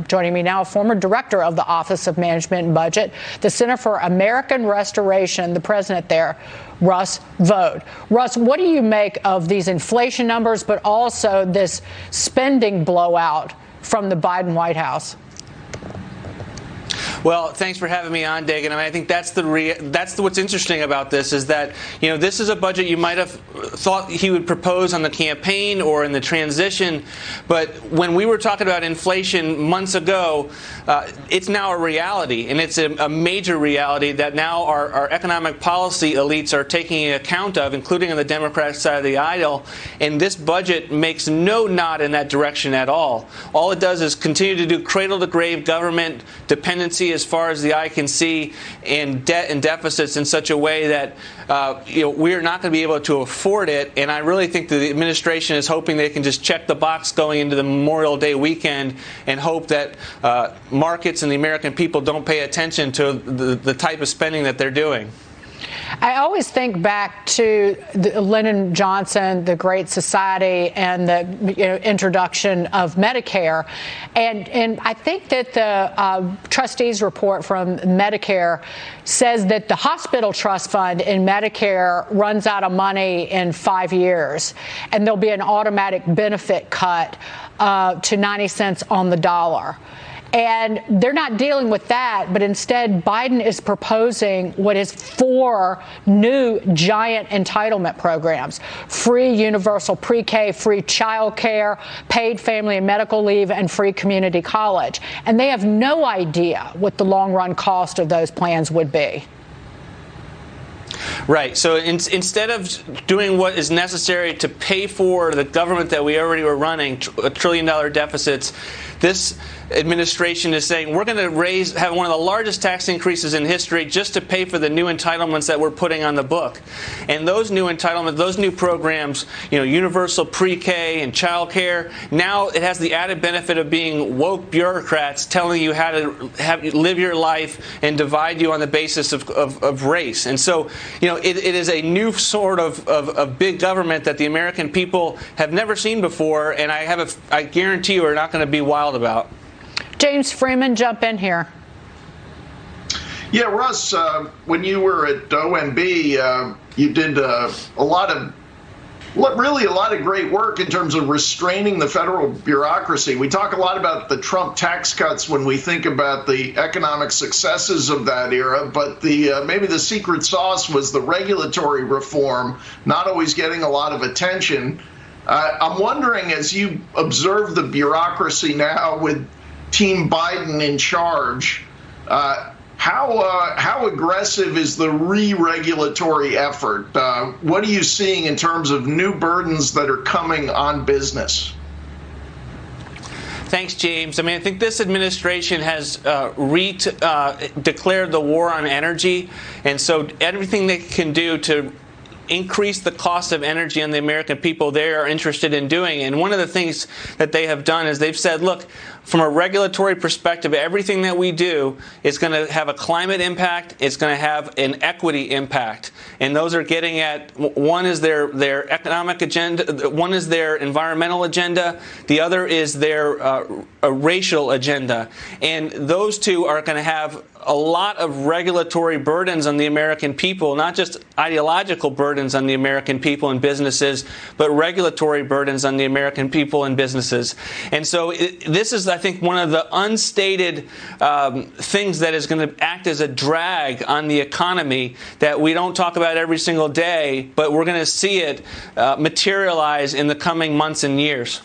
Joining me now, a former director of the Office of Management and Budget, the Center for American Restoration, the president there, Russ Vought. Russ, what do you make of these inflation numbers, but also this spending blowout from the Biden White House? Well, thanks for having me on, Dagan. I mean, I think that's what's interesting about this is that, this is a budget you might have thought he would propose on the campaign or in the transition. But when we were talking about inflation months ago, it's now a reality. And it's a major reality that now our economic policy elites are taking account of, including on the Democratic side of the aisle. And this budget makes no nod in that direction at all. All it does is continue to do cradle-to-grave government dependency as far as the eye can see, and debt and deficits in such a way that we're not going to be able to afford it. And I really think the administration is hoping they can just check the box going into the Memorial Day weekend and hope that markets and the American people don't pay attention to the type of spending that they're doing. I always think back to Lyndon Johnson, the Great Society, and the introduction of Medicare. And I think that the trustees report from Medicare says that the hospital trust fund in Medicare runs out of money in 5 years, and there'll be an automatic benefit cut to 90 cents on the dollar. And they're not dealing with that, but instead Biden is proposing what is 4 new giant entitlement programs: free universal pre-K, free child care, paid family and medical leave, and free community college. And they have no idea what the long-run cost of those plans would be. Right. So instead of doing what is necessary to pay for the government that we already were running, $1 trillion deficits, this administration is saying we're going to have one of the largest tax increases in history just to pay for the new entitlements that we're putting on the book. And those new entitlements, those new programs, universal pre-K and child care, now it has the added benefit of being woke bureaucrats telling you how to live your life and divide you on the basis of race. And so, it is a new sort of big government that the American people have never seen before, and I guarantee you are not going to be wild about. James Freeman, jump in here. Yeah, Russ, when you were at OMB, you did a lot of great work in terms of restraining the federal bureaucracy. We talk a lot about the Trump tax cuts when we think about the economic successes of that era, but maybe the secret sauce was the regulatory reform, not always getting a lot of attention. I'm wondering, as you observe the bureaucracy now with Team Biden in charge, how aggressive is the re-regulatory effort? What are you seeing in terms of new burdens that are coming on business? Thanks, James. I think this administration has declared the war on energy, and so everything they can do to increase the cost of energy on the American people, they are interested in doing. And one of the things that they have done is they've said, look, from a regulatory perspective, everything that we do is going to have a climate impact, it's going to have an equity impact. And those are getting at, one is their economic agenda, one is their environmental agenda, the other is their racial agenda. And those two are going to have a lot of regulatory burdens on the American people, not just ideological burdens on the American people and businesses, but regulatory burdens on the American people and businesses. And so this is, I think, one of the unstated things that is going to act as a drag on the economy that we don't talk about every single day, but we're going to see it materialize in the coming months and years.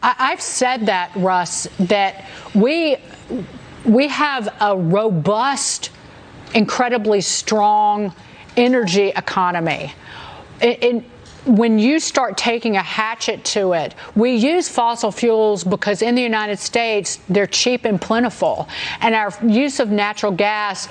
I've said that, Russ, that we have a robust, incredibly strong energy economy. When you start taking a hatchet to it, we use fossil fuels because in the United States, they're cheap and plentiful. And our use of natural gas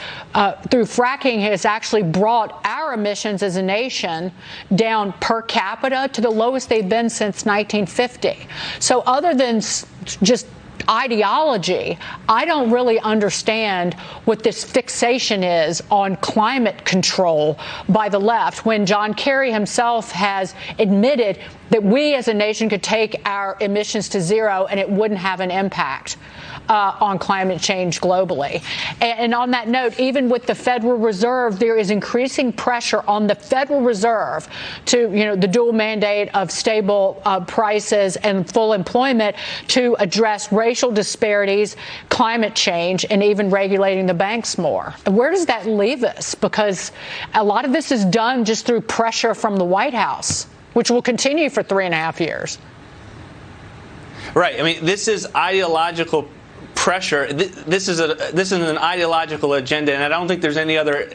through fracking has actually brought our emissions as a nation down per capita to the lowest they've been since 1950. So other than just ideology, I don't really understand what this fixation is on climate control by the left, when John Kerry himself has admitted that we as a nation could take our emissions to zero and it wouldn't have an impact. on climate change globally. And on that note, even with the Federal Reserve, there is increasing pressure on the Federal Reserve to, the dual mandate of stable prices and full employment to address racial disparities, climate change, and even regulating the banks more. Where does that leave us? Because a lot of this is done just through pressure from the White House, which will continue for 3.5 years. Right. I mean, this is ideological pressure. This is an ideological agenda, and I don't think there's any other.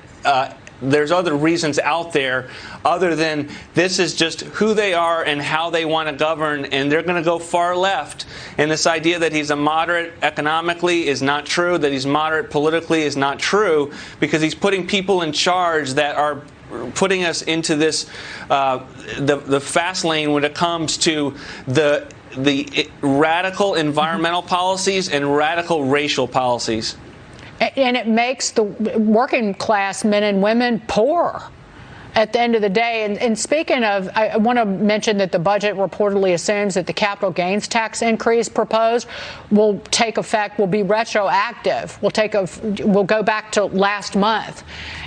There's other reasons out there other than this is just who they are and how they want to govern, and they're going to go far left. And this idea that he's a moderate economically is not true, that he's moderate politically is not true, because he's putting people in charge that are putting us into this the fast lane when it comes to the radical environmental policies and radical racial policies. And it makes the working class men and women poor at the end of the day. And speaking of, I want to mention that the budget reportedly assumes that the capital gains tax increase proposed will take effect, will be retroactive, will go back to last month.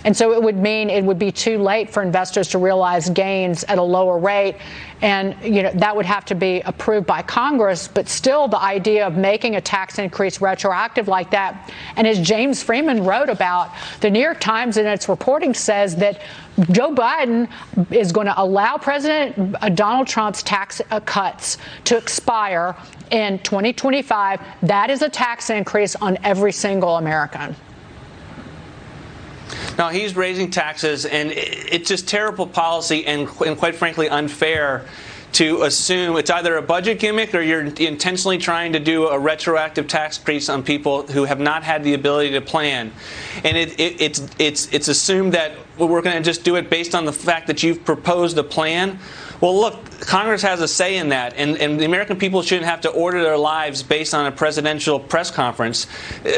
And so it would mean it would be too late for investors to realize gains at a lower rate. And, that would have to be approved by Congress. But still, the idea of making a tax increase retroactive like that. And as James Freeman wrote about, the New York Times in its reporting says that Joe Biden is going to allow President Donald Trump's tax cuts to expire in 2025. That is a tax increase on every single American. No, he's raising taxes, and it's just terrible policy and quite frankly unfair to assume it's either a budget gimmick or you're intentionally trying to do a retroactive tax increase on people who have not had the ability to plan. And it's assumed that we're going to just do it based on the fact that you've proposed a plan. Well, look, Congress has a say in that, and the American people shouldn't have to order their lives based on a presidential press conference.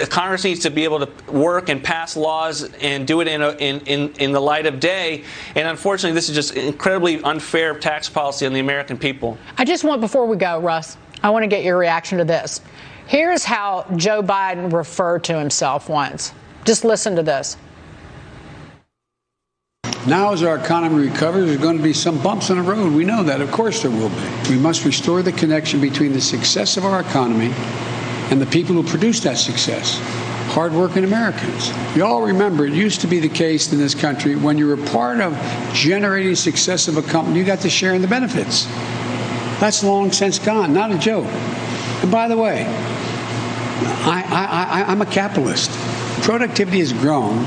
Congress needs to be able to work and pass laws and do it in the light of day. And unfortunately, this is just incredibly unfair tax policy on the American people. I just want, before we go, Russ, I want to get your reaction to this. Here's how Joe Biden referred to himself once. Just listen to this. Now, as our economy recovers, there's going to be some bumps in the road. We know that. Of course there will be. We must restore the connection between the success of our economy and the people who produce that success, hardworking Americans. You all remember, it used to be the case in this country, when you were part of generating success of a company, you got to share in the benefits. That's long since gone, not a joke. And by the way, I'm a capitalist. Productivity has grown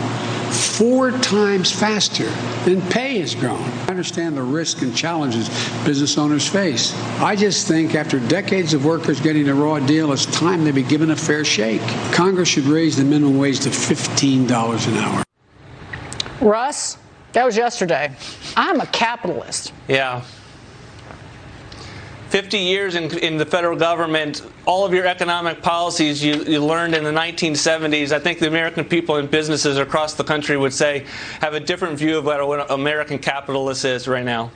4 times faster than pay has grown. I understand the risk and challenges business owners face. I just think after decades of workers getting a raw deal, it's time they be given a fair shake. Congress should raise the minimum wage to $15 an hour. Russ, that was yesterday. I'm a capitalist. Yeah. 50 years in the federal government, all of your economic policies you learned in the 1970s, I think the American people and businesses across the country would say have a different view of what an American capitalist is right now.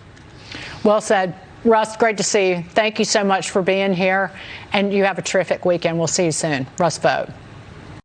Well said. Russ, great to see you. Thank you so much for being here, and you have a terrific weekend. We'll see you soon. Russ Vought.